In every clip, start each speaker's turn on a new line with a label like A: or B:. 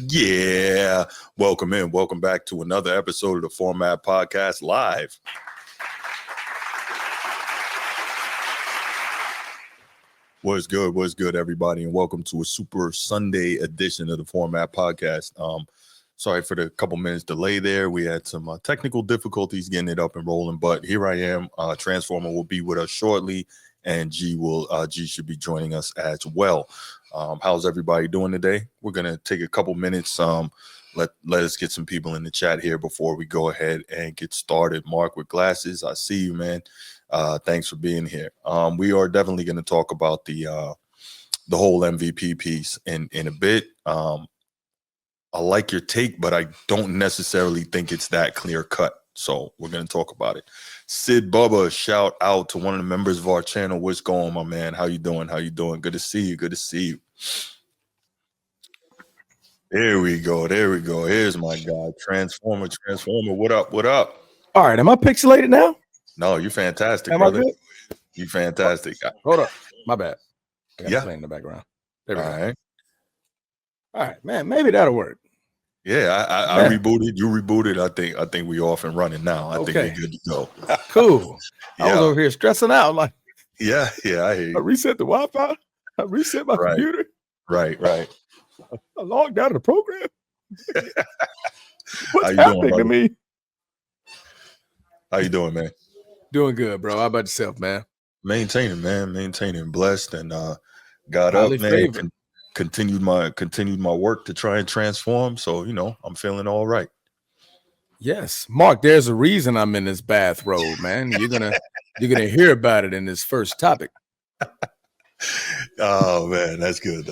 A: Yeah. Welcome in. Welcome back to another episode of the Format Podcast Live. What's good, everybody, and welcome to a super Sunday edition of the Format Podcast. Sorry for the couple minutes delay there. We had some technical difficulties getting it up and rolling, but here I am. Transformer will be with us shortly, and G should be joining us as well. How's everybody doing today? We're gonna take a couple minutes. Let us get some people in the chat here before we go ahead and get started. Mark with glasses, I see you, man. Thanks for being here. We are definitely going to talk about the whole MVP piece in a bit. I like your take, but I don't necessarily think it's that clear cut. So we're going to talk about it. Sid Bubba, shout out to one of the members of our channel. What's going, my man? How you doing? Good to see you. There we go. Here's my guy, Transformer. What up?
B: All right, am I pixelated now?
A: No, you're fantastic,
B: am
A: brother.
B: I good?
A: You fantastic.
B: Hold up. My bad.
A: Yeah.
B: Playing in the background. There we
A: All
B: go.
A: right.
B: All right, man. Maybe that'll work.
A: Yeah, I rebooted. You rebooted. I think we off and running now. I think we're good to go.
B: Cool.
A: Yeah.
B: I was over here stressing out. Like,
A: yeah, I hear you.
B: I reset the Wi-Fi. I reset my computer.
A: Right.
B: I logged out of the program. What's
A: How you
B: happening
A: doing,
B: to me?
A: How you doing, man?
B: Doing good, bro. How about yourself, man?
A: Maintaining, man. Blessed, and got
B: Highly
A: up, man.
B: favored.
A: Continued my work to try and transform. So I'm feeling all right.
B: Yes, Mark. There's a reason I'm in this bathrobe, man. You're gonna hear about it in this first topic.
A: Oh man, that's good.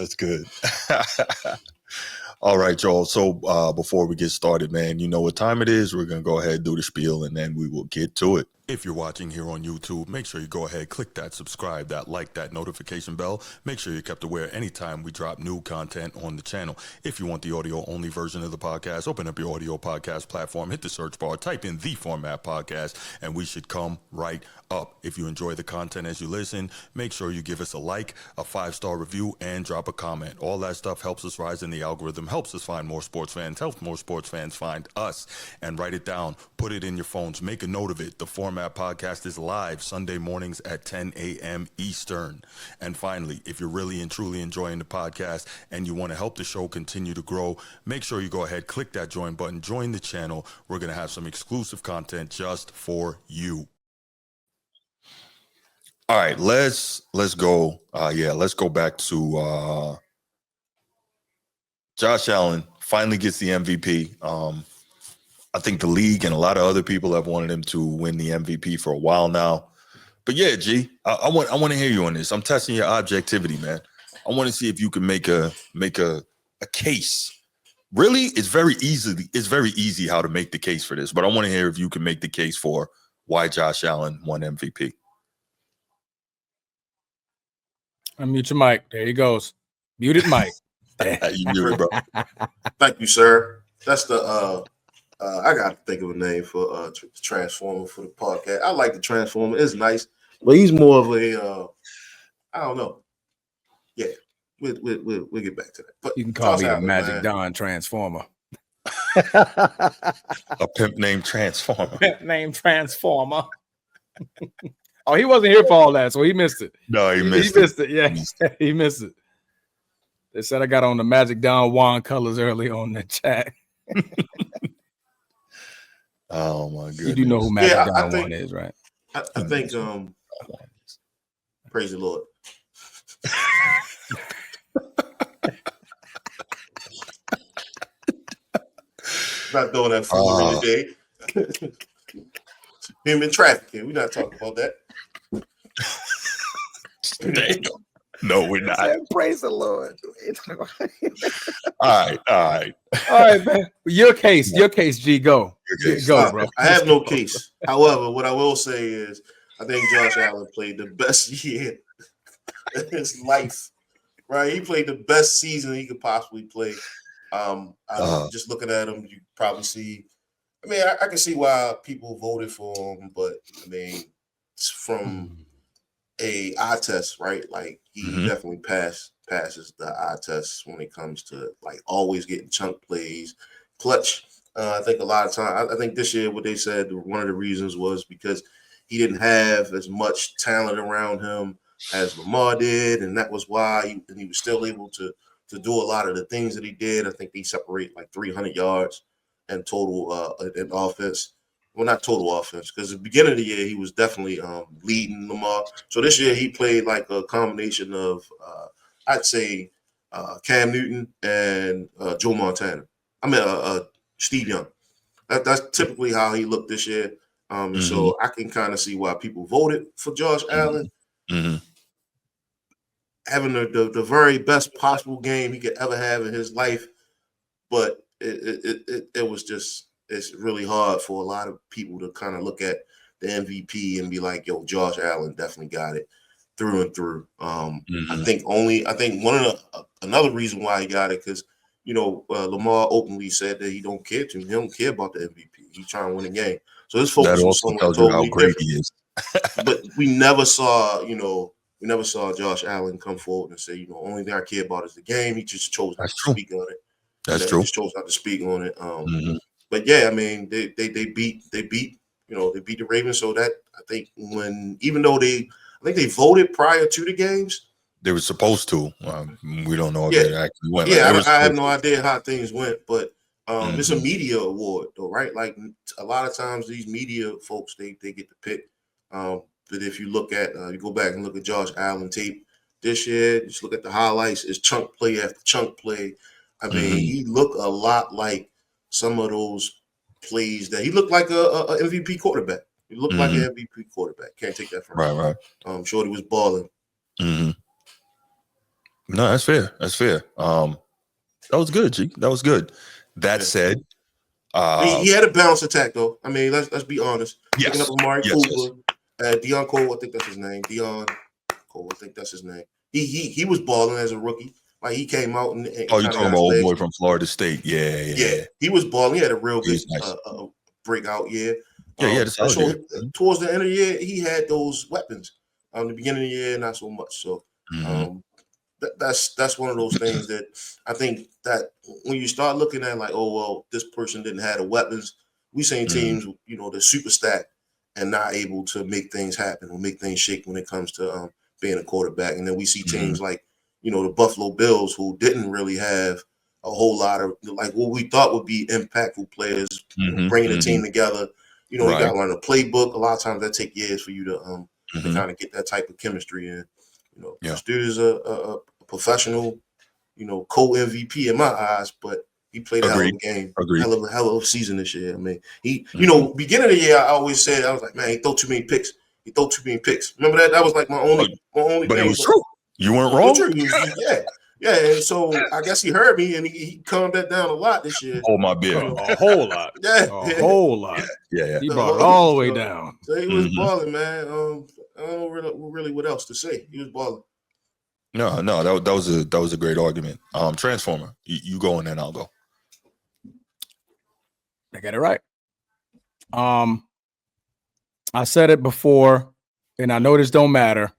A: All right, y'all. So before we get started, man, you know what time it is. We're going to go ahead and do the spiel, and then we will get to it. If you're watching here on YouTube, make sure you go ahead, click that subscribe, that like, that notification bell. Make sure you're kept aware anytime we drop new content on the channel. If you want the audio-only version of the podcast, open up your audio podcast platform, hit the search bar, type in The Format Podcast, and we should come right up. If you enjoy the content as you listen, make sure you give us a like, a 5-star review, and drop a comment. All that stuff helps us rise in the algorithm, helps us find more sports fans, helps more sports fans find us. And write it down, put it in your phones, make a note of it. The Format Podcast is live Sunday mornings at 10 a.m. Eastern. And finally, if you're really and truly enjoying the podcast and you want to help the show continue to grow, make sure you go ahead, click that join button, join the channel. We're going to have some exclusive content just for you. All right, let's go. Let's go back to Josh Allen finally gets the MVP. I think the league and a lot of other people have wanted him to win the MVP for a while now. But yeah, G, I want to hear you on this. I'm testing your objectivity, man. I want to see if you can make a case. Really, it's very easy how to make the case for this. But I want to hear if you can make the case for why Josh Allen won MVP.
B: Unmute your mic. There he goes. Muted mic.
A: You muted, bro.
C: Thank you, sir. That's the I got to think of a name for Transformer for the podcast. I like the Transformer. It's nice, but he's more of a I don't know. Yeah, we'll get back to that. But
B: you can call me the Magic Don Transformer.
A: A pimp named Transformer.
B: Oh, he wasn't here for all that, so he missed it.
A: No, he missed it.
B: Yeah, he missed it. They said I got on the Magic Don Juan colors early on the chat.
A: Oh my goodness!
B: You do know who Magic Don Juan is, right?
C: I think praise the Lord. Not doing that for today. Human trafficking. We're not talking about that.
A: No, we're not.
B: Praise the Lord.
A: All right,
B: man. Your case, G. Go, bro.
C: I have no case. However, what I will say is, I think Josh Allen played the best year in his life. Right, he played the best season he could possibly play. Just looking at him, you probably see. I mean, I can see why people voted for him, but I mean, from a eye test, right? Like he definitely passes the eye test when it comes to like always getting chunk plays, clutch. I think a lot of time. I think this year what they said one of the reasons was because he didn't have as much talent around him as Lamar did, and that was why he was still able to do a lot of the things that he did. I think they separate like 300 yards in total in offense. Well, not total offense, because at the beginning of the year he was definitely leading Lamar. So this year he played like a combination of I'd say Cam Newton and Joe Montana. I mean Steve Young. That's typically how he looked this year. So I can kind of see why people voted for Josh Allen. Having the very best possible game he could ever have in his life, but it was just, it's really hard for a lot of people to kind of look at the MVP and be like, yo, Josh Allen definitely got it through and through. I think another reason why he got it, because Lamar openly said that he don't care about the MVP. He's trying to win a game. So his focus was somewhere totally different. He is. But we never saw Josh Allen come forward and say, only thing I care about is the game. He just chose not to speak on it.
A: That's true.
C: He just chose not to speak on it. But yeah, I mean, they beat the Ravens. So that I think even though I think they voted prior to the games.
A: They were supposed to. We don't know if it actually went.
C: Yeah, I have no idea how things went, but it's a media award, though, right? Like a lot of times, these media folks they get to pick. But if you look at you go back and look at Josh Allen tape this year, just look at the highlights. It's chunk play after chunk play. I mean, he looked a lot like some of those plays that he looked like a MVP quarterback. He looked like an MVP quarterback. Can't take that from him.
A: Right.
C: I'm sure he was balling.
A: No, that's fair. That's fair. That was good, G. That was good. That said,
C: he had a balanced attack, though. I mean, let's be honest.
A: Yes.
C: Picking up Amari Cooper, Deion Cole, I think that's his name. Deion Cole, I think that's his name. He was balling as a rookie. Like he came out and
A: you're talking about old boy from Florida State. Yeah.
C: He was balling. He had a real good breakout year. So towards the end of the year, he had those weapons. The beginning of the year, not so much. So that's one of those things that I think that when you start looking at like, oh well, this person didn't have the weapons. We seen teams, the super stack and not able to make things happen or make things shake when it comes to being a quarterback. And then we see teams like, the Buffalo Bills, who didn't really have a whole lot of like what we thought would be impactful players, bringing the team together. You got to learn a playbook. A lot of times that take years for you to kind of get that type of chemistry in. This dude is a professional, co-MVP in my eyes, but he played a hell of a game, hell of a season this year. I mean, he, beginning of the year, I always said, I was like, man, he throw too many picks. Remember that? That was like my only
A: but
C: thing.
A: It was true. You weren't wrong.
C: Yeah. And so I guess he heard me and he calmed that down a lot this year.
A: Oh, my beer.
B: A whole lot. A whole lot.
A: Yeah.
B: He brought it all the way down.
C: So he was balling, man. I don't really what else to say. He was balling.
A: No, that was a great argument. Transformer, you go and then I'll go.
B: I got it right. I said it before, and I know this don't matter,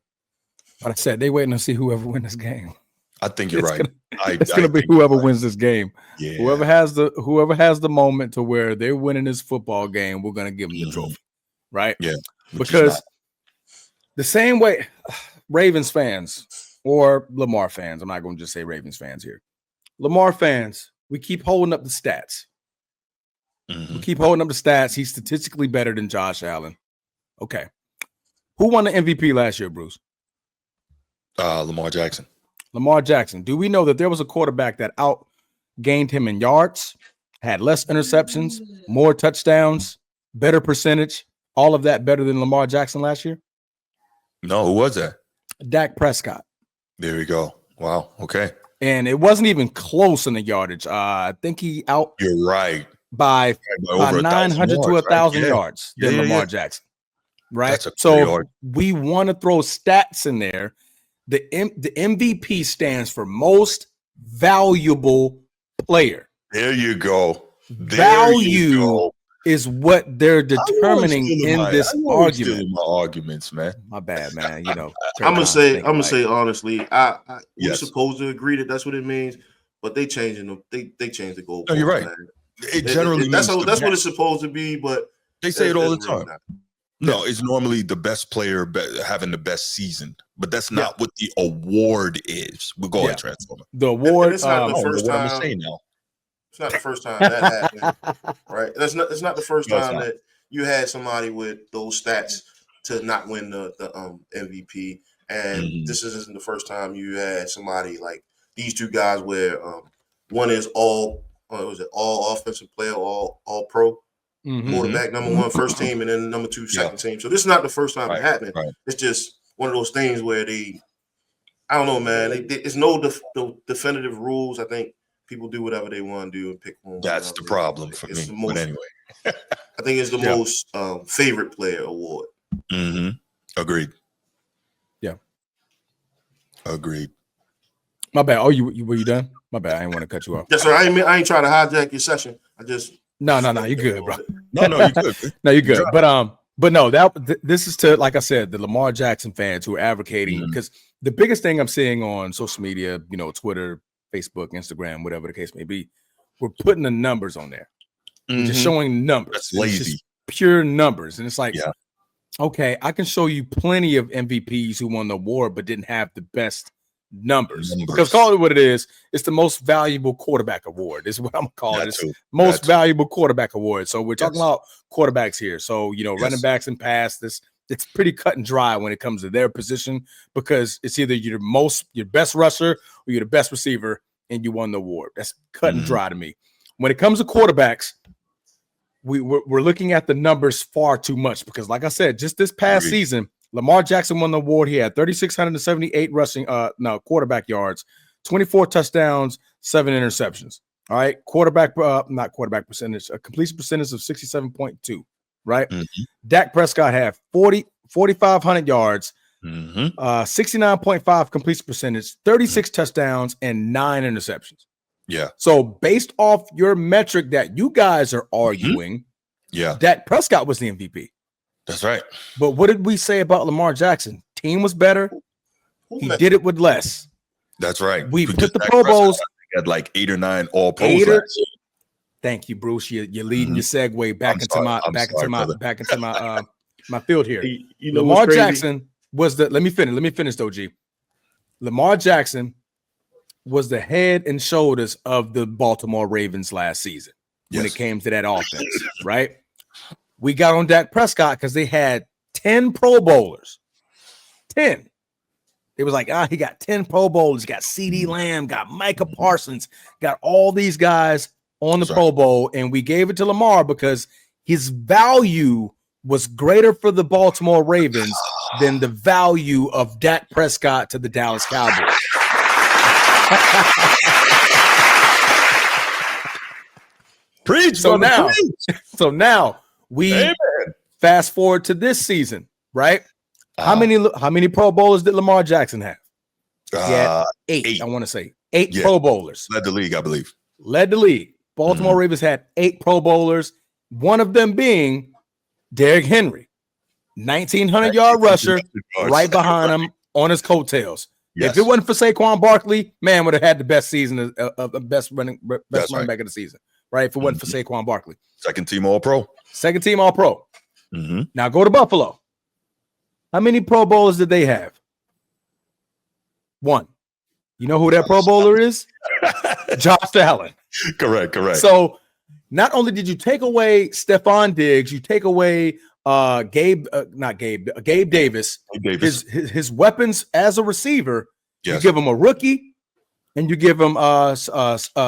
B: but I said they waiting to see whoever wins this game.
A: I think you're right.
B: It's gonna be whoever wins this game.
A: Yeah.
B: Whoever has the moment to where they're winning this football game, we're gonna give them the trophy, right?
A: Yeah,
B: because the same way Ravens fans or Lamar fans, I'm not going to just say Ravens fans here. Lamar fans, we keep holding up the stats. We keep holding up the stats. He's statistically better than Josh Allen. Okay. Who won the MVP last year, Bruce?
A: Lamar Jackson.
B: Lamar Jackson. Do we know that there was a quarterback that outgained him in yards, had less interceptions, more touchdowns, better percentage, all of that better than Lamar Jackson last year?
A: No, who was that?
B: Dak Prescott.
A: There we go. Wow. Okay.
B: And it wasn't even close in the yardage. I think he out.
A: You're right.
B: By 900 to 1,000 yards than Lamar Jackson. Right. So we want to throw stats in there. The MVP stands for most valuable player.
A: There you go.
B: Value is what they're determining in this argument.
A: My arguments, man.
B: My bad, man. You know,
C: I'm gonna say honestly, we're supposed to agree that that's what it means, but they changing them. They change the goalposts.
A: No, you're right.
C: Man.
A: It generally
C: that's what it's supposed to be, but
A: they say it all the
C: really
A: time.
C: not.
A: No, it's normally the best player having the best season, but that's not what the award is. We'll go ahead, Transformer.
B: The award.
C: It's not the first time.
A: I'm gonna say now.
C: It's not the first time that happened, right? It's not the first time that you had somebody with those stats to not win the MVP, and this isn't the first time you had somebody like these two guys where one is all offensive player, all pro. Quarterback, number one, first team, and then number two, second team. So this is not the first time it happened. Right. It's just one of those things where I don't know, man. There's no definitive rules. I think people do whatever they want to do and pick one.
A: That's the problem for me. But anyway,
C: I think it's the most favorite player award.
A: Agreed.
B: Yeah.
A: Agreed.
B: My bad. Oh, were you done? My bad. I didn't want to cut you off.
C: Yes, sir. I ain't trying to hijack your session. I just.
B: No, you're good, bro.
A: No, you're good.
B: No, you're good. But no, this is to, like I said, the Lamar Jackson fans who are advocating, because the biggest thing I'm seeing on social media, you know, Twitter, Facebook, Instagram, whatever the case may be, we're putting the numbers on there. Just showing numbers.
A: That's lazy.
B: Just pure numbers. And it's like, okay, I can show you plenty of MVPs who won the award but didn't have the best numbers. Because call it what it is, it's the most valuable quarterback award. This is what I'm calling it. Most valuable quarterback award. So we're talking about quarterbacks here. So, you know, running backs and pass, it's pretty cut and dry when it comes to their position, because it's either your best rusher or you're the best receiver and you won the award. That's cut and dry to me. When it comes to quarterbacks, we're looking at the numbers far too much, because like I said, just this past season, Lamar Jackson won the award. He had 3,678 quarterback yards, 24 touchdowns, 7 interceptions. All right. Not quarterback percentage, a completion percentage of 67.2. Right. Dak Prescott had 4,500 yards, 69.5 completion percentage, 36 touchdowns, and 9 interceptions.
A: Yeah.
B: So based off your metric that you guys are arguing, Dak Prescott was the MVP.
A: That's right.
B: But what did we say about Lamar Jackson? Team was better. He did it with less.
A: That's right.
B: We put the Pro Bowls.
A: Had like 8 or 9 all pros.
B: Thank you, Bruce. You're leading your segue back into my field here.
C: You know,
B: Lamar Jackson was the. Let me finish though, G. Lamar Jackson was the head and shoulders of the Baltimore Ravens last season when it came to that offense, right? We got on Dak Prescott because they had 10 Pro Bowlers. 10. It was like, he got 10 Pro Bowlers, got CD Lamb, got Micah Parsons, got all these guys on the Pro Bowl, and we gave it to Lamar because his value was greater for the Baltimore Ravens than the value of Dak Prescott to the Dallas Cowboys.
A: Preach.
B: So now we fast forward to this season, right? How many Pro Bowlers did Lamar Jackson have? He had 8. I want to say 8 Pro Bowlers.
A: Led the league, I believe.
B: Led the league. Baltimore Ravens had 8 Pro Bowlers. One of them being Derrick Henry, 1,900-yard rusher, right behind him on his coattails. If it wasn't for Saquon Barkley, man would have had the best season of the best running back of the season, right? If it wasn't for Saquon Barkley.
A: Second team All-Pro.
B: Now go to Buffalo. How many Pro Bowlers did they have? 1. You know who that Pro Bowler is? Josh Allen.
A: Correct.
B: So not only did you take away Stephon Diggs, you take away Gabe Davis. His weapons as a receiver. You give him a rookie, and you give him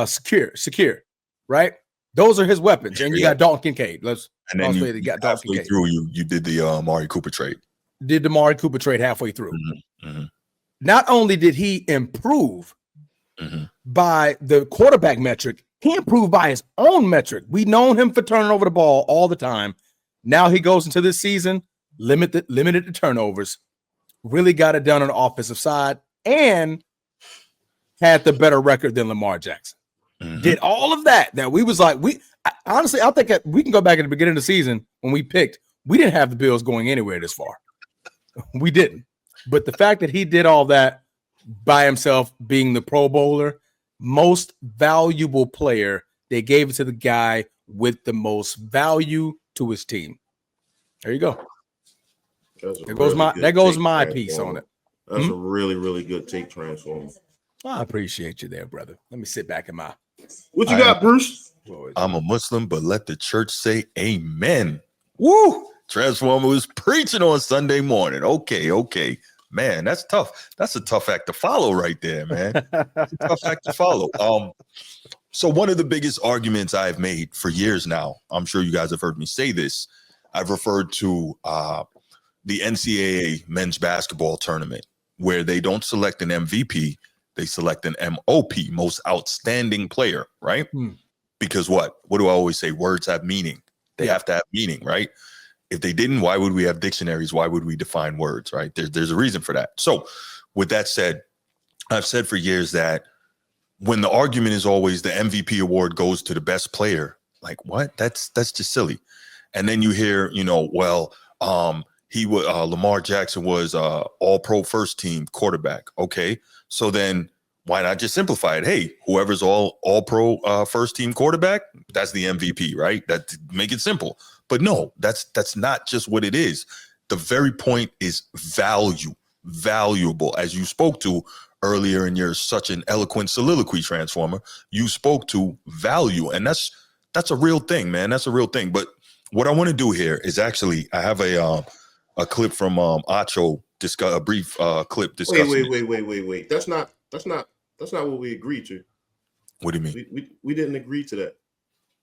B: secure, right? Those are his weapons, and you got Dalton Kincaid.
A: And then you got Dalton Kincaid. You did the Amari Cooper trade.
B: Did the Amari Cooper trade halfway through. Not only did he improve by the quarterback metric, he improved by his own metric. We known him for turning over the ball all the time. Now he goes into this season, limited the turnovers, really got it done on the offensive side, and had the better record than Lamar Jackson. Did all of that we was like, Honestly, I think we can go back at the beginning of the season when we picked. We didn't have the Bills going anywhere this far. We didn't. But the fact that he did all that by himself, being the Pro Bowler, most valuable player, they gave it to the guy with the most value to his team. There you go. There goes my piece on it.
C: That's a really, really good take, Transformer.
B: I appreciate you there, brother. Let me sit back in my.
C: What you got, Bruce?
A: I'm a Muslim, but let the church say amen. Woo! Transformer was preaching on Sunday morning. Okay. Man, that's tough. That's a tough act to follow right there, man. That's a tough act to follow. So one of the biggest arguments I've made for years now, I'm sure you guys have heard me say this, I've referred to the NCAA men's basketball tournament, where they don't select an MVP, they select an MOP, most outstanding player, right? Because what do I always say? Words have meaning. They have to have meaning, right? If they didn't, why would we have dictionaries? Why would we define words, right? There's a reason for that. So with that said, I've said for years that when the argument is always the MVP award goes to the best player, like what? That's just silly. And then you hear, Lamar Jackson was all-pro first team quarterback. Okay, so then why not just simplify it? Hey, whoever's all-pro first team quarterback, that's the MVP, right? That make it simple. But no, that's not just what it is. The very point is valuable, as you spoke to earlier in your such an eloquent soliloquy, Transformer. You spoke to value, and that's a real thing, man. That's a real thing. But what I want to do here is actually, I have a clip from Acho, a brief clip discussing.
C: Wait. That's not what we agreed to.
A: What do you mean?
C: We didn't agree to that.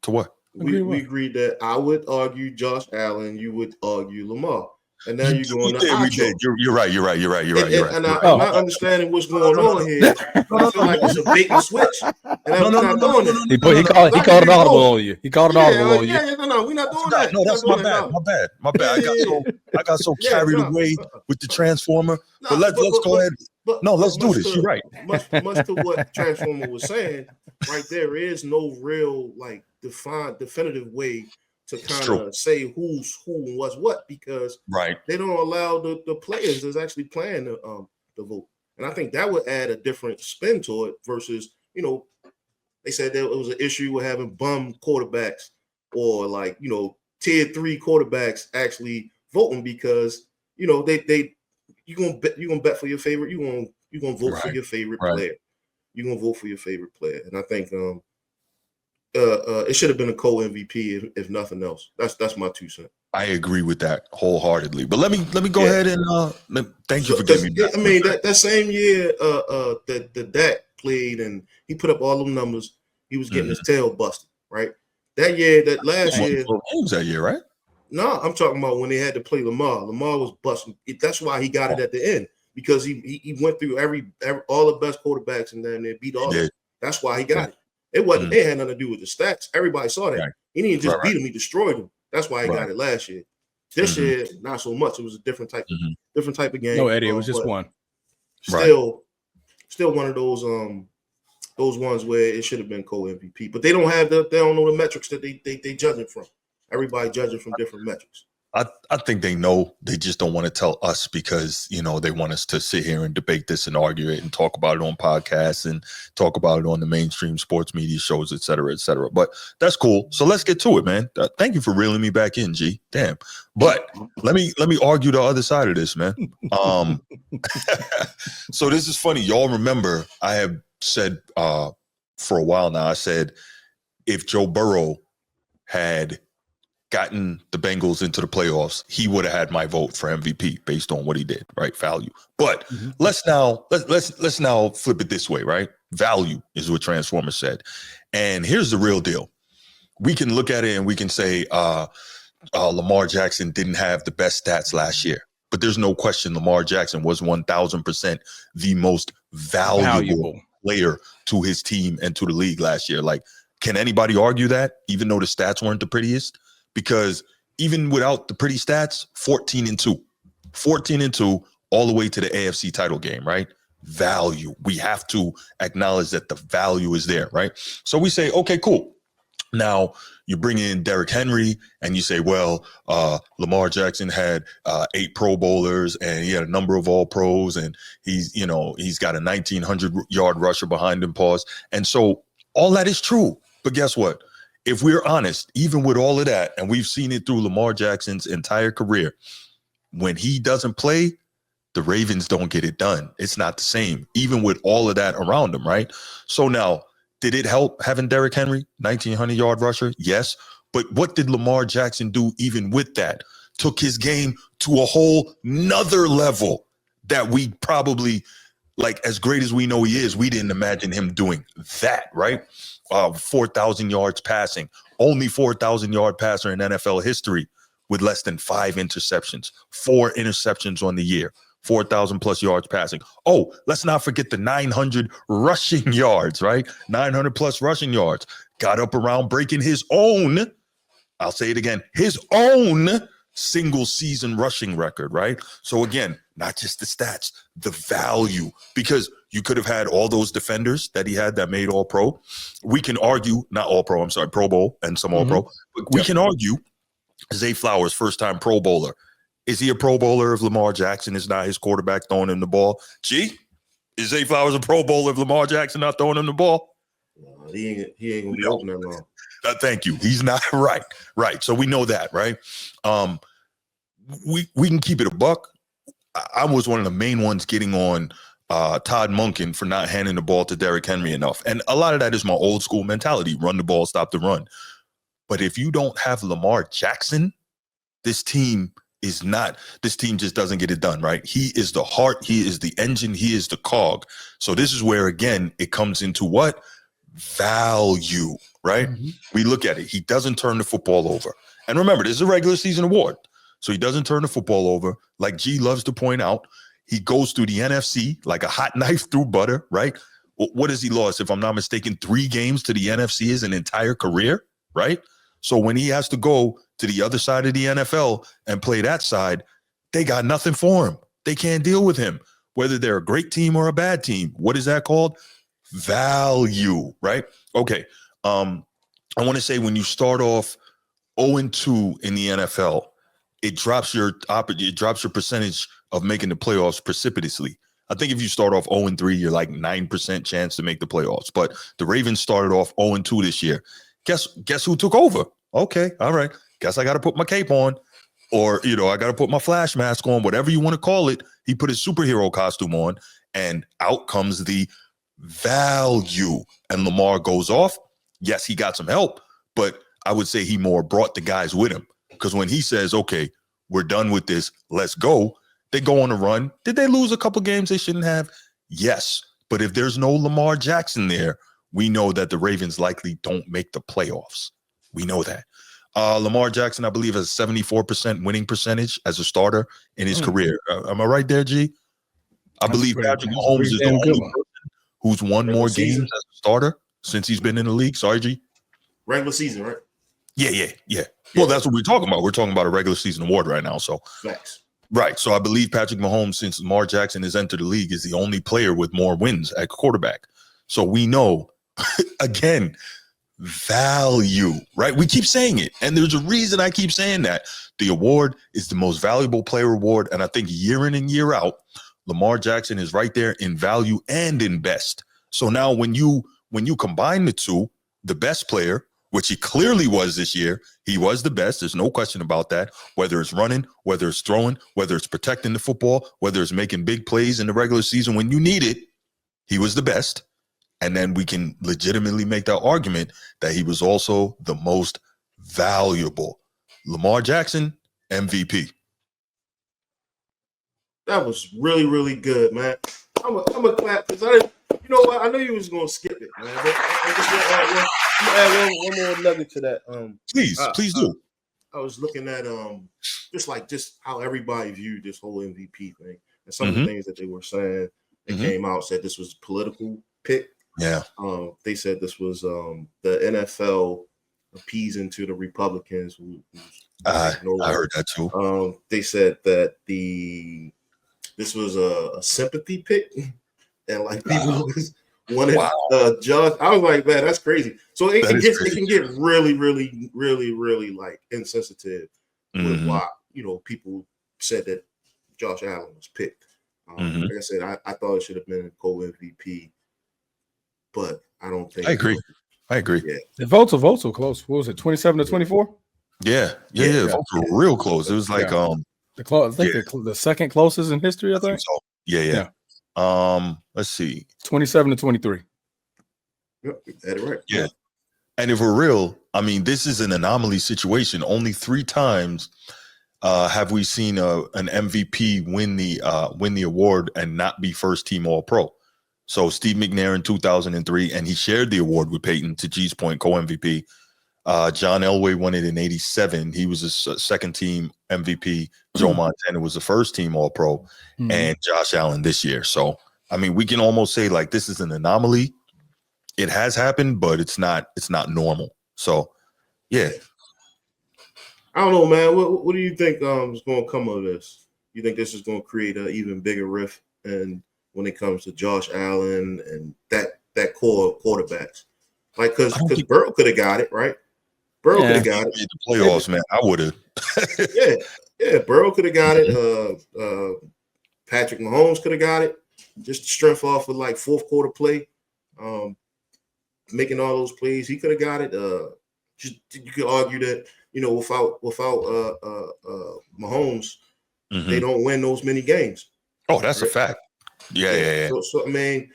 A: To what?
C: We agreed that I would argue Josh Allen, you would argue Lamar. And now you're going to Acho.
A: You're right.
C: And I'm not understanding what's going on here. I feel like it's a bait and switch. And we're not doing it.
B: He called it audible on you. He called it audible on you.
C: No, we're not doing that.
A: No, that's my bad. I got so carried away with the Transformer. But let's go ahead. Let's do this. You're right.
C: Much to what Transformer was saying, right? There is no real definitive way to kind of say who's who and what's what, because they don't allow the players that's actually playing the vote. And I think that would add a different spin to it versus, they said there was an issue with having bum quarterbacks or tier 3 quarterbacks actually voting because, you're gonna bet for your favorite, you're gonna vote for your favorite player. You're gonna vote for your favorite player. And I think it should have been a co-MVP if nothing else. That's my 2 cents.
A: I agree with that wholeheartedly. But let me go ahead and thank you for giving me that.
C: I mean, that same year the Dak played and he put up all them numbers, he was getting his tail busted, right? That last year.
A: It was that year, right?
C: No, I'm talking about when they had to play Lamar. Lamar was busting. That's why he got it at the end, because he went through all the best quarterbacks and then they beat all of them. That's why he got it. It wasn't. It had nothing to do with the stats. Everybody saw that. Right. He didn't just beat him; he destroyed him. That's why he got it last year. This year, not so much. It was a different type of game.
B: No, Eddie, it was just one.
C: Still one of those ones where it should have been co-MVP, but they don't know the metrics that they judging from. Everybody judging from different metrics.
A: I think they know, they just don't want to tell us because, they want us to sit here and debate this and argue it and talk about it on podcasts and talk about it on the mainstream sports media shows, et cetera, et cetera. But that's cool. So let's get to it, man. Thank you for reeling me back in, G. Damn. But let me argue the other side of this, man. So this is funny. Y'all remember I have said for a while now, I said if Joe Burrow had gotten the Bengals into the playoffs, he would have had my vote for MVP based on what he did, right? Value. But let's now flip it this way, right? Value is what Transformer said. And here's the real deal. We can look at it and we can say Lamar Jackson didn't have the best stats last year. But there's no question Lamar Jackson was 1,000% the most valuable player to his team and to the league last year. Like, can anybody argue that, even though the stats weren't the prettiest? Because even without the pretty stats, 14-2, all the way to the AFC title game, right? Value. We have to acknowledge that the value is there, right? So we say, okay, cool. Now, you bring in Derrick Henry and you say, well, Lamar Jackson had 8 Pro Bowlers and he had a number of all pros and he's got a 1,900-yard rusher behind him, pause. And so all that is true. But guess what? If we're honest, even with all of that, and we've seen it through Lamar Jackson's entire career, when he doesn't play, the Ravens don't get it done. It's not the same, even with all of that around him, right? So now, did it help having Derrick Henry, 1,900-yard rusher? Yes. But what did Lamar Jackson do even with that? Took his game to a whole nother level that we probably, like, as great as we know he is, we didn't imagine him doing that, right? 4,000 yards passing, only 4,000-yard passer in NFL history with less than 5 interceptions, 4 interceptions on the year. 4,000 plus yards passing. Oh, let's not forget the 900 rushing yards, right? 900 plus rushing yards. Got up around breaking his own, I'll say it again, his own single season rushing record, right? So again, not just the stats, the value, because you could have had all those defenders that he had that made all pro. We can argue, not all pro, I'm sorry, Pro Bowl and some all pro, but we can argue Zay Flowers, first time Pro Bowler. Is he a Pro Bowler if Lamar Jackson is not his quarterback throwing him the ball? Is Zay Flowers a Pro Bowler if Lamar Jackson not throwing him the ball?
C: He ain't gonna be open that long.
A: Thank you. He's not right. Right. So we know that, right? We can keep it a buck. I was one of the main ones getting on Todd Monken for not handing the ball to Derrick Henry enough. And a lot of that is my old school mentality. Run the ball, stop the run. But if you don't have Lamar Jackson, this team just doesn't get it done, right? He is the heart, he is the engine, he is the cog. So this is where, again, it comes into what? Value, right? We look at it. He doesn't turn the football over. And remember, this is a regular season award. So he doesn't turn the football over. Like G loves to point out, he goes through the NFC like a hot knife through butter, right? What has he lost? If I'm not mistaken, 3 games to the NFC his entire career, right? So when he has to go to the other side of the NFL and play that side, they got nothing for him. They can't deal with him, whether they're a great team or a bad team. What is that called? Value, right? Okay. I want to say when you start off 0-2 in the NFL, it drops your percentage of making the playoffs precipitously. I think if you start off 0-3, you're like 9% chance to make the playoffs. But the Ravens started off 0-2 this year. Guess who took over? Okay, all right. Guess I got to put my cape on, or I got to put my flash mask on, whatever you want to call it. He put his superhero costume on, and out comes the value. And Lamar goes off. Yes, he got some help, but I would say he more brought the guys with him, because when he says, "Okay, we're done with this, let's go," they go on a run. Did they lose a couple games they shouldn't have? Yes, but if there's no Lamar Jackson there, we know that the Ravens likely don't make the playoffs. We know that. Lamar Jackson, I believe, has a 74% winning percentage as a starter in his career. Am I right there, G? I believe Patrick Mahomes is the only person who's won more games as a starter since he's been in the league. Sorry, G?
C: Regular season, right?
A: Yeah. Well, that's what we're talking about. We're talking about a regular season award right now. So,
C: facts.
A: Right. So I believe Patrick Mahomes, since Lamar Jackson has entered the league, is the only player with more wins at quarterback. So we know, again, value, right? We keep saying it. And there's a reason I keep saying that. The award is the most valuable player award. And I think year in and year out, Lamar Jackson is right there in value and in best. So now when you combine the two, the best player, which he clearly was this year, he was the best. There's no question about that. Whether it's running, whether it's throwing, whether it's protecting the football, whether it's making big plays in the regular season when you need it, he was the best. And then we can legitimately make that argument that he was also the most valuable. Lamar Jackson, MVP.
C: That was really, really good, man. I'm a clap because I didn't. You know what? I know you was gonna skip it, man. But I just want to add one more nugget to that.
A: Please do.
C: I was looking at just how everybody viewed this whole MVP thing, and some of the things that they were saying. They came out, said this was a political pick.
A: Yeah.
C: They said this was the NFL appeasing to the Republicans.
A: I heard that too.
C: They said that this was a sympathy pick, and like people wanted Josh. I was like, man, that's crazy. So it can get really, really, really, really like insensitive with why people said that Josh Allen was picked. Like I said, I thought it should have been a co-MVP, but I don't think.
A: I agree.
C: Yeah,
B: the votes are close. What was it, 27-24?
A: Yeah. Votes were real close. It was like
B: the second closest in history. I think.
A: So. Yeah. Let's see,
B: 27-23.
C: Yep, that right.
A: Yeah. And if we're real, I mean, this is an anomaly situation. Only 3 times have we seen an MVP win the award and not be first team All Pro. So Steve McNair in 2003, and he shared the award with Peyton, to G's point, co-MVP. John Elway won it in 87. He was a second team MVP. Joe Montana was the first team All Pro, and Josh Allen this year. So, I mean, we can almost say like this is an anomaly. It has happened, but it's not normal. So, yeah.
C: I don't know, man. What do you think is going to come of this? You think this is going to create an even bigger rift, and when it comes to Josh Allen and that core quarterbacks, like because Burrow could have got it, right? Burrow could have got it.
A: The playoffs, man. I would have.
C: yeah. Burrow could have got it. Patrick Mahomes could have got it. Just strength off of like fourth quarter play, making all those plays. He could have got it. You could argue that without Mahomes, they don't win those many games.
A: Oh, that's a fact. Yeah.
C: So I mean,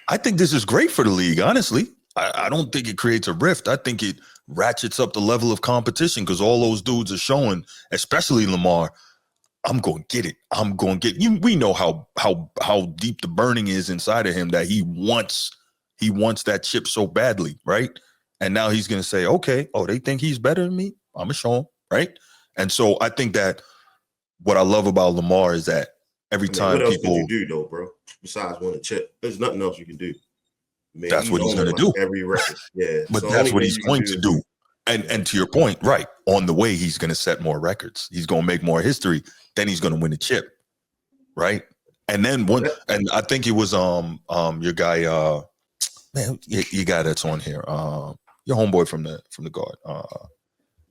A: I think this is great for the league. Honestly, I don't think it creates a rift. I think it ratchets up the level of competition because all those dudes are showing, especially Lamar, I'm going to get it. I'm going to get you. We know how deep the burning is inside of him that he wants that chip so badly, right? And now he's going to say, okay, they think he's better than me. I'm going to show him, right? And so I think that what I love about Lamar is that every time
C: what else
A: people
C: can you do though, bro? Besides win a chip, there's nothing else you can do. Man,
A: that's what he's going to do.
C: Every record, yeah.
A: But that's what he's going to do. And to your point, right, on the way, he's going to set more records. He's going to make more history. Then he's going to win a chip, right? And then and I think it was your guy, man, you guy that's on here, your homeboy from the guard.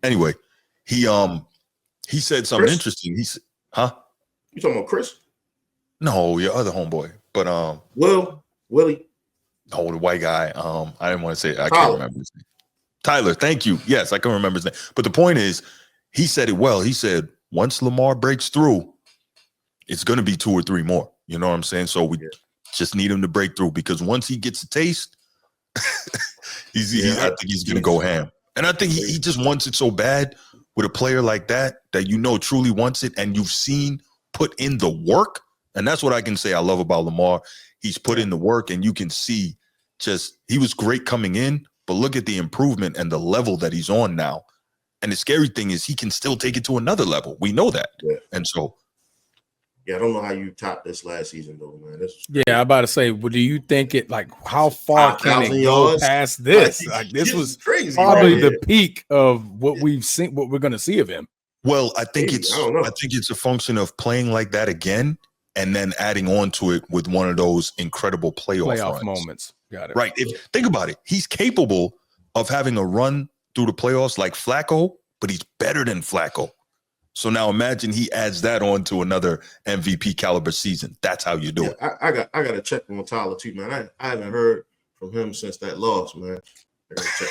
A: Anyway, he said something interesting. He said, "Huh?
C: You talking about Chris?
A: No, your other homeboy, but
C: Willie.
A: Oh, the white guy. I didn't want to say it. I can't remember his name. Tyler, thank you. Yes, I can remember his name. But the point is, he said it well. He said, once Lamar breaks through, it's going to be 2 or 3 more. You know what I'm saying? So we just need him to break through because once he gets a taste, I think he's going to go ham. And I think he just wants it so bad with a player like that truly wants it and you've seen put in the work. And that's what I can say I love about Lamar. He's put in the work and you can see he was great coming in, but look at the improvement and the level that he's on now. And the scary thing is he can still take it to another level. We know that. Yeah. And so.
C: Yeah, I don't know how you topped this last season though, man.
B: I'm about to say, do you think how far can it go past this? Like this was crazy, probably the peak of what we've seen, what we're going to see of him.
A: Well, I think it's a function of playing like that again and then adding on to it with one of those incredible playoff
B: moments. Got it.
A: Right. Think about it. He's capable of having a run through the playoffs like Flacco, but he's better than Flacco. So now imagine he adds that on to another MVP caliber season. That's how you do it.
C: I got to check on Tyler too, man. I haven't heard from him since that loss, man. I got to check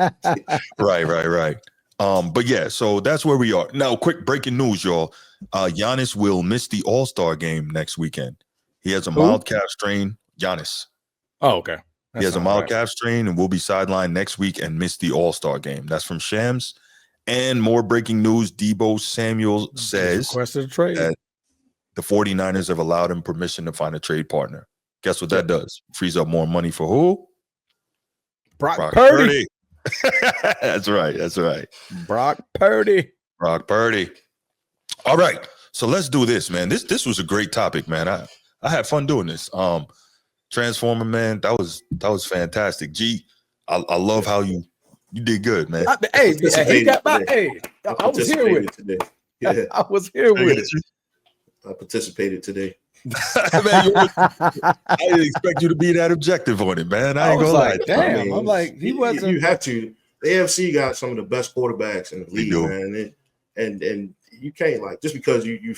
C: him.
A: Right. But yeah, so that's where we are. Now, quick breaking news, y'all. Giannis will miss the All-Star game next weekend. He has a mild calf strain. Giannis.
B: Oh, okay.
A: He has a mild calf strain and will be sidelined next week and miss the All-Star game. That's from Shams. And more breaking news, Deebo Samuel says that the 49ers have allowed him permission to find a trade partner. Guess what that does? Frees up more money for who?
B: Brock Purdy.
A: That's right.
B: Brock Purdy.
A: All right. So let's do this, man. This was a great topic, man. I had fun doing this. Transformer, man, that was fantastic. G, I love how you did good, man.
B: I was here with it.
C: Today. Yeah.
B: I was here with it.
C: I participated today.
A: I didn't expect you to be that objective on it, man. I ain't
B: was
A: gonna
B: like,
A: lie.
B: damn. I'm like, he
C: you
B: wasn't.
C: have to. The AFC got some of the best quarterbacks in the league,
A: do.
C: man. And you can't like just because you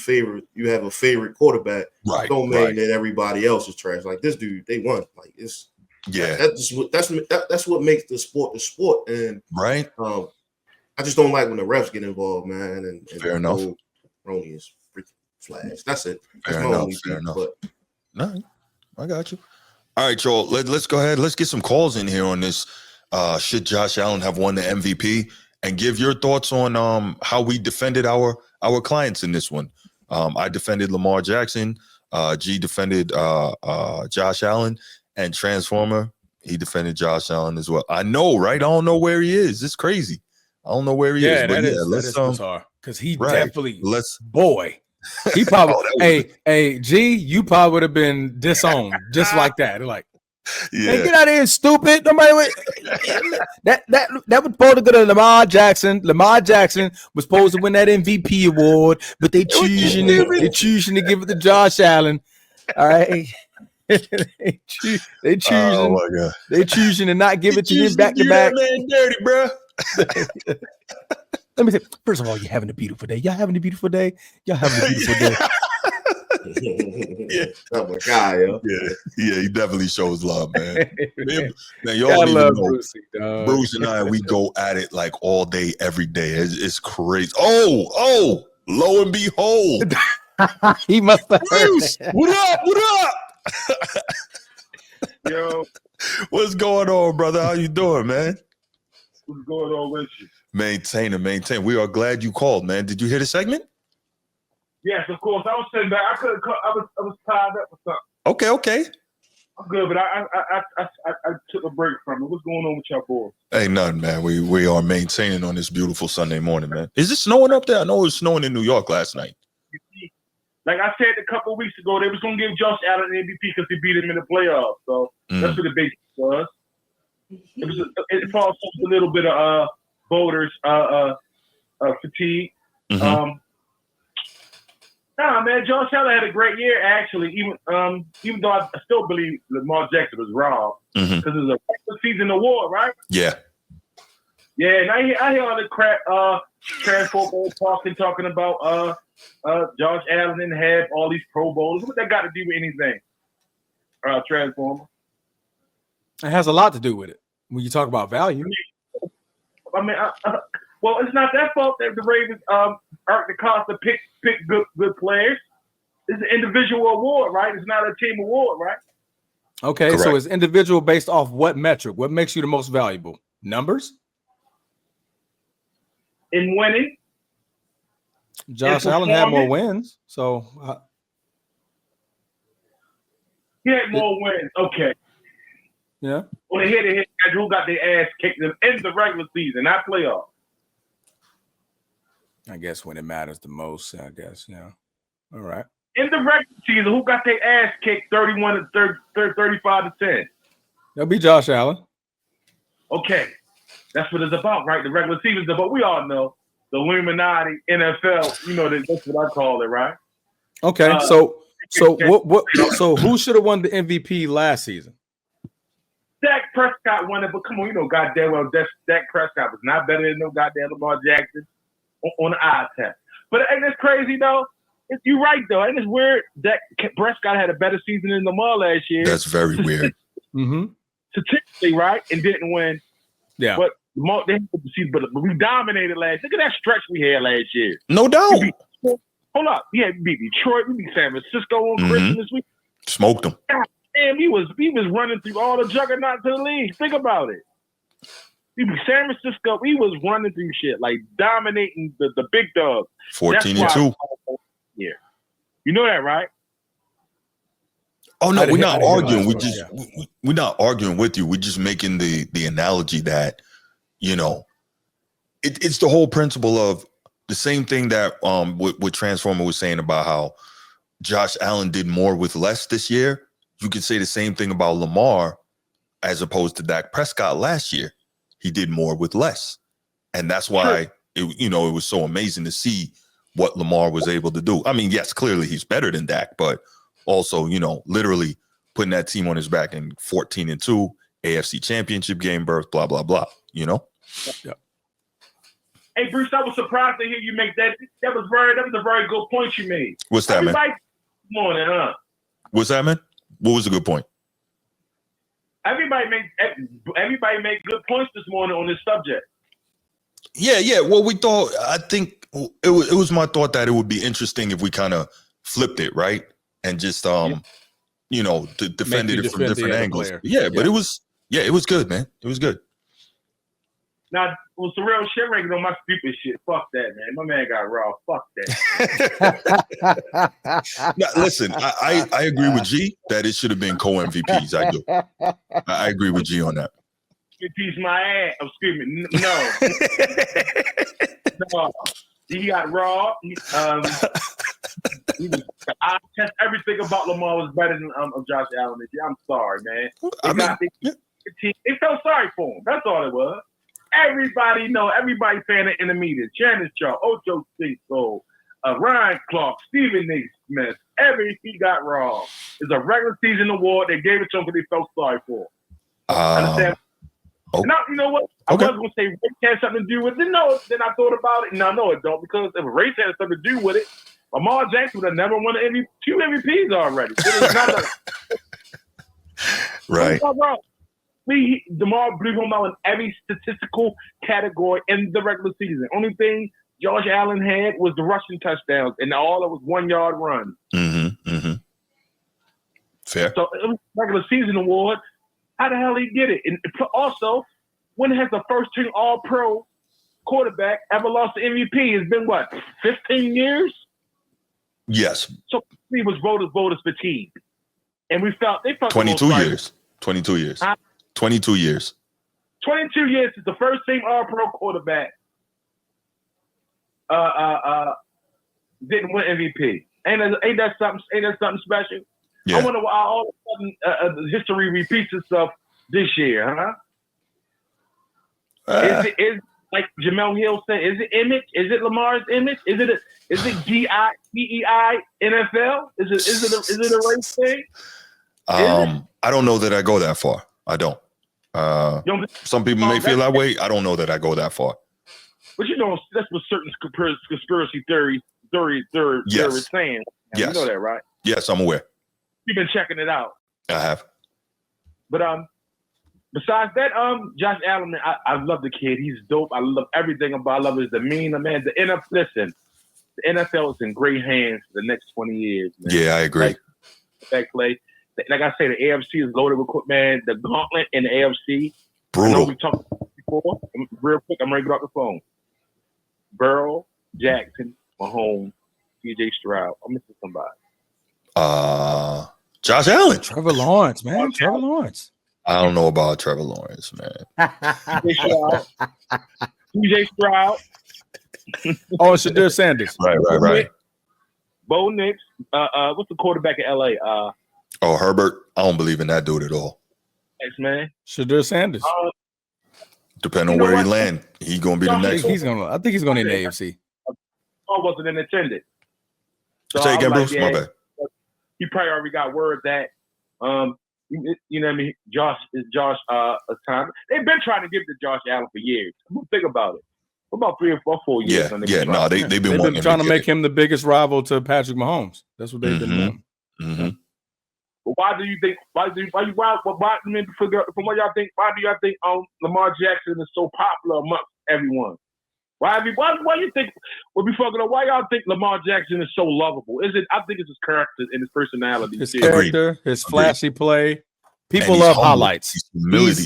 C: have a favorite quarterback, don't mean that everybody else is trash. Like this dude, they won. Like it's that's what makes the sport the sport. And I just don't like when the refs get involved, man. And
A: fair enough.
C: Erroneous flags. That's it. That's
A: Fair
C: my
A: enough.
C: only
A: Fair
C: beef,
A: enough.
C: but
A: no, I got you. All right, y'all. Let's go ahead. Let's get some calls in here on this. Should Josh Allen have won the MVP? And give your thoughts on how we defended our clients in this one. I defended Lamar Jackson. G defended Josh Allen, and Transformer, he defended Josh Allen as well. I know, right? I don't know where he is. It's crazy. I don't know where he is. But
B: that is bizarre because he definitely he probably G, you probably would have been disowned just like that. They're like, hey, get out of here, stupid. Nobody that was supposed to go to Lamar Jackson. Lamar Jackson was supposed to win that MVP award, but they choosing to give it to Josh Allen. All right. they choosing to not give it to him back to back.
A: Man dirty, bro.
B: Let me say, first of all, you're having a beautiful day. Y'all having a beautiful day.
C: Oh my God, yo.
A: Yeah, he definitely shows love, man. Man, y'all love Bruce and I, we go at it like all day, every day. It's crazy. Oh, lo and behold.
B: He must have
A: Bruce,
B: heard.
A: what up?
D: Yo,
A: what's going on, brother? How you doing, man?
D: What's going on with you?
A: Maintain. We are glad you called, man. Did you hear the segment?
D: Yes, of course. I was sitting back. I couldn't. I was tied up with something.
A: Okay.
D: I'm good, but I took a break from it. What's going on with y'all boys?
A: Ain't nothing, man. We are maintaining on this beautiful Sunday morning, man. Is it snowing up there? I know it was snowing in New York last night.
D: Like I said a couple of weeks ago, they was gonna give Josh Allen an MVP because he beat him in the playoffs. So that's what the big was. It falls a little bit of voters fatigue.
A: Mm-hmm.
D: Nah, man, Josh Allen had a great year actually. Even though I still believe Lamar Jackson was wrong because it was a regular season award, right?
A: Yeah.
D: Yeah, and I hear all the crap Transformer talking about Josh Allen didn't have all these Pro Bowls. What that got to do with anything? Transformer.
B: It has a lot to do with it when you talk about value.
D: I mean, well, it's not that fault that the Ravens earned the cost to pick good players. It's an individual award, right? It's not a team award, right?
B: Okay, correct. So it's individual based off what metric? What makes you the most valuable? Numbers?
D: In winning.
B: Josh Allen had more wins, so
D: he had more wins. Okay.
B: Yeah.
D: Well, they hit who got their ass kicked in the regular season, not playoff.
B: I guess when it matters the most, I guess, yeah. All right.
D: In the regular season, who got their ass kicked 31 to 35 to 10?
B: That'll be Josh Allen.
D: Okay. That's what it's about, right? The regular season is about, we all know, the Illuminati, NFL, that's what I call it, right?
B: Okay. So who should have won the MVP last season?
D: Dak Prescott won it, but come on, goddamn well, Dak Prescott was not better than no goddamn Lamar Jackson on the eye test. But ain't this crazy though? You're right though. Ain't this weird? Dak Prescott had a better season than Lamar last year.
A: That's very weird.
D: Statistically, right, and didn't win.
B: Yeah.
D: But we dominated last. Look at that stretch we had last year.
A: No doubt.
D: Hold up, we beat Detroit. We beat San Francisco on Christmas week.
A: Smoked them.
D: Damn, he was running through all the juggernauts of the league. Think about it. San Francisco, he was running through shit, like dominating the big dogs.
A: 14-2.
D: Yeah. You know that, right?
A: Oh no, we're not arguing. We're not arguing with you. We're just making the analogy that, it's the whole principle of the same thing that what Transformer was saying about how Josh Allen did more with less this year. You could say the same thing about Lamar as opposed to Dak Prescott last year. He did more with less. And that's why it was so amazing to see what Lamar was able to do. I mean, yes, clearly he's better than Dak, but also, literally putting that team on his back in 14-2, AFC Championship game berth, blah, blah, blah,
B: Yeah.
D: Hey, Bruce, I was surprised to hear you make that. That was a very good point you made.
A: What's that, man?
D: Morning, huh?
A: What's that, man? What was a good point?
D: Everybody made good points this morning on this subject.
A: Yeah. Well, I think it was my thought that it would be interesting if we kind of flipped it, right? And just, defended it from different angles.
B: Player.
A: Yeah, but it was good, man. It was good.
D: Now, with the real shit ranking on my stupid shit, fuck that, man. My man got raw. Fuck that.
A: Now, listen, I agree with G that it should have been co-MVPs. I do. I agree with G on that.
D: MVP's my ass. I'm screaming. No. No. He got raw. I test everything about Lamar was better than Josh Allen this year. I'm sorry, man. It felt sorry for him. That's all it was. Everybody fan of Intermediate, Shannon Shaw, Ocho Cinco, Ryan Clark, Stephen A. Smith, he got raw. It's a regular season award. They gave it to him because they felt sorry for him. Understand?
A: Okay.
D: Now, you know what? I was going to say race had something to do with it. No, then I thought about it. No, it don't, because if race had something to do with it, Lamar Jackson would have never won two MVPs already. It was not
A: right.
D: DeMar blew him out in every statistical category in the regular season. Only thing Josh Allen had was the rushing touchdowns, and all it was 1 yard run.
A: Mm-hmm. Fair.
D: So it was a regular season award. How the hell he get it? And also, when has the first team All-Pro quarterback ever lost the MVP? It's been 15 years?
A: Yes.
D: So he was voters fatigue, and they felt
A: 22 years. 22 years. 22 years.
D: 22 years is the first team All-Pro quarterback didn't win MVP. Ain't that something special?
A: Yeah.
D: I wonder why all of a sudden history repeats itself this year, huh? Is like Jamel Hill said, is it image? Is it Lamar's image? Is it DEI NFL? Is it a race thing?
A: I don't know that I go that far. I don't. Some people may feel that way. I don't know that I go that far.
D: But that's what certain conspiracy theories saying.
A: Yes.
D: You know that, right?
A: Yes, I'm aware.
D: You've been checking it out.
A: I have.
D: But besides that, Josh Allen, man, I love the kid. He's dope. I love everything about. I love his demeanor, man. The NFL is in great hands for the next 20 years, man.
A: Yeah, I agree.
D: Like I say, the AFC is loaded with, man. The gauntlet in the AFC.
A: Brutal.
D: I know we talked before. Real quick, I'm ready to get off the phone. Burrow, Jackson, Mahomes, CJ Stroud. I'm missing somebody.
A: Josh Allen.
B: Trevor Lawrence, man. Trevor Lawrence.
A: I don't know about Trevor Lawrence, man.
D: CJ Stroud.
B: Oh, Shadur Sanders.
A: Right.
D: Bo Nix. What's the quarterback in LA?
A: Herbert. I don't believe in that dude at all.
D: Thanks, man.
B: Shadur Sanders.
A: Depending on where he land, he's gonna be the next one.
B: I think he's gonna in the AFC.
D: I wasn't in attendance. So
A: say again, Bruce. My bad.
D: He probably already got word that you know what I mean. Josh a time. They've been trying to give to Josh Allen for years. Think about it. For about 3 or 4 years.
A: Yeah. No, they've been
B: trying to make him the biggest rival to Patrick Mahomes. That's what they've been doing.
A: Mm-hmm.
D: But why do you think? From what y'all think? Why do y'all think Lamar Jackson is so popular amongst everyone? Why you think? Well, before I go, why y'all think Lamar Jackson is so lovable? I think it's his character and his personality.
B: His character, his flashy play. People love highlights.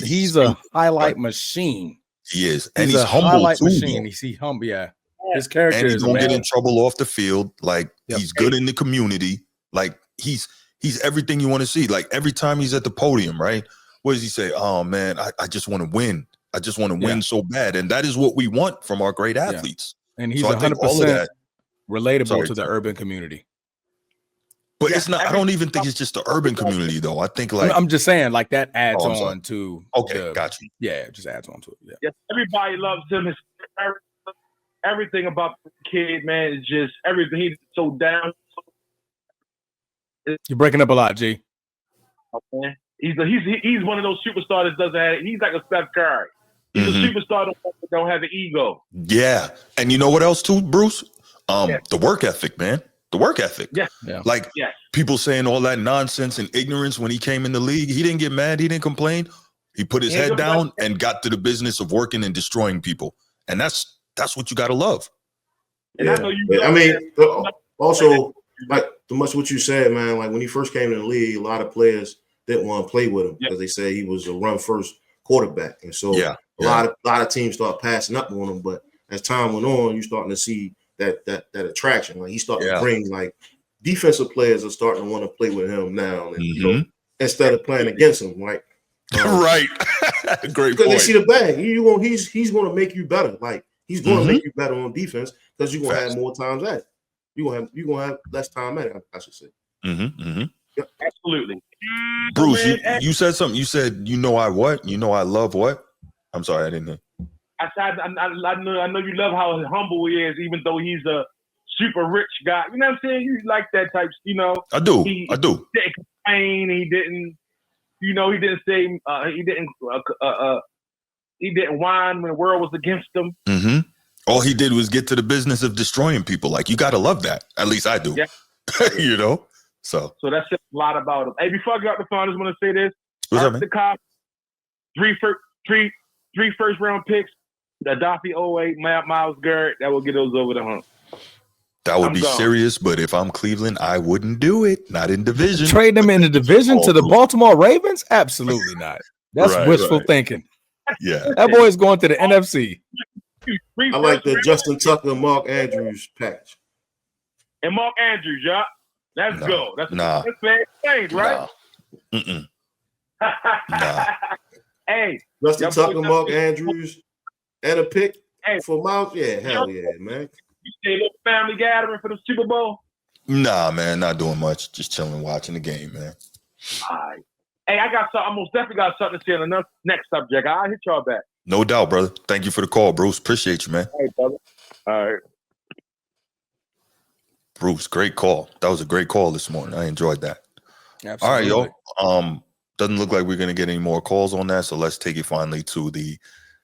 B: He's a highlight machine.
A: He is,
B: and he's a humble highlight too, machine. He's humble, yeah. His character
A: and he
B: is
A: don't get in trouble off the field. Like he's good in the community. Like he's everything you want to see. Like every time he's at the podium, right? What does he say? Oh man, I just want to win. I just want to win so bad, and that is what we want from our great athletes.
B: And he's 100% relatable to the urban community.
A: But it's not. I don't even think it's just the urban community, though. I think
B: I'm just saying, like that adds on to.
A: Okay, got you.
B: Yeah, it just adds on to it.
D: Yeah, everybody loves him. Everything about the kid, man, is just everything. He's so down.
B: You're breaking up a lot, G.
D: Okay. He's one of those superstars that doesn't have. He's like a Steph Curry. He's a superstar that don't have an ego.
A: Yeah, and you know what else too, Bruce? The work ethic, man. The work ethic.
D: Yeah.
A: Like people saying all that nonsense and ignorance when he came in the league. He didn't get mad. He didn't complain. He put his head down and got to the business of working and destroying people. And that's what you got to love.
D: And I know you.
C: I mean, also, like too much what you said, man. Like when he first came in the league, a lot of players didn't want to play with him because they said he was a run first quarterback, and so a lot of teams start passing up on him. But as time went on, you're starting to see that attraction. Like he's starting to bring like defensive players are starting to want to play with him now, and you know, instead of playing against him, right?
A: Right. Great
C: because
A: point.
C: they see the bag. He's going to make you better. Like he's going to make you better on defense because you're going to have more times at it. You're gonna have less time at it, I should say.
D: Yep. Absolutely.
A: Bruce, you said something. You said, you know, I love what? I'm sorry, I didn't know.
D: I know you love how humble he is, even though he's a super rich guy. You know what I'm saying? You like that type, you know.
A: I do.
D: He didn't complain. He didn't, you know, he didn't say he didn't whine when the world was against him.
A: All he did was get to the business of destroying people. Like, you got to love that. At least I do. Yeah. You know? So
D: that says a lot about him. Hey, before I get out the phone, I just want to say this.
A: What's up, man?
D: The Cops, three first round picks, the Daffy 08, Myles Garrett, that will get those over the hump.
A: That would be serious, but if I'm Cleveland, I wouldn't do it. Not in division.
B: Trade them in the division to the Baltimore Ravens? Absolutely not. That's wishful thinking.
A: Yeah.
B: That boy is going to the NFC.
C: I like the Justin Tucker and Mark Andrews package.
D: And Mark Andrews, let's go. That's a fair thing, right? Hey,
C: Justin Tucker, Mark Andrews, and a pick for Miles. Yeah, hell yeah, man.
D: You say a little family gathering for the Super Bowl?
A: Nah, man, not doing much. Just chilling, watching the game, man.
D: All right. Hey, I most definitely got something to say on the next subject. I'll hit y'all back.
A: No doubt, brother. Thank you for the call, Bruce. Appreciate you, man.
D: Hey, brother. All right.
A: Bruce, great call. That was a great call this morning. I enjoyed that.
B: Absolutely.
A: All right, yo. Doesn't look like we're going to get any more calls on that, so let's take it finally to the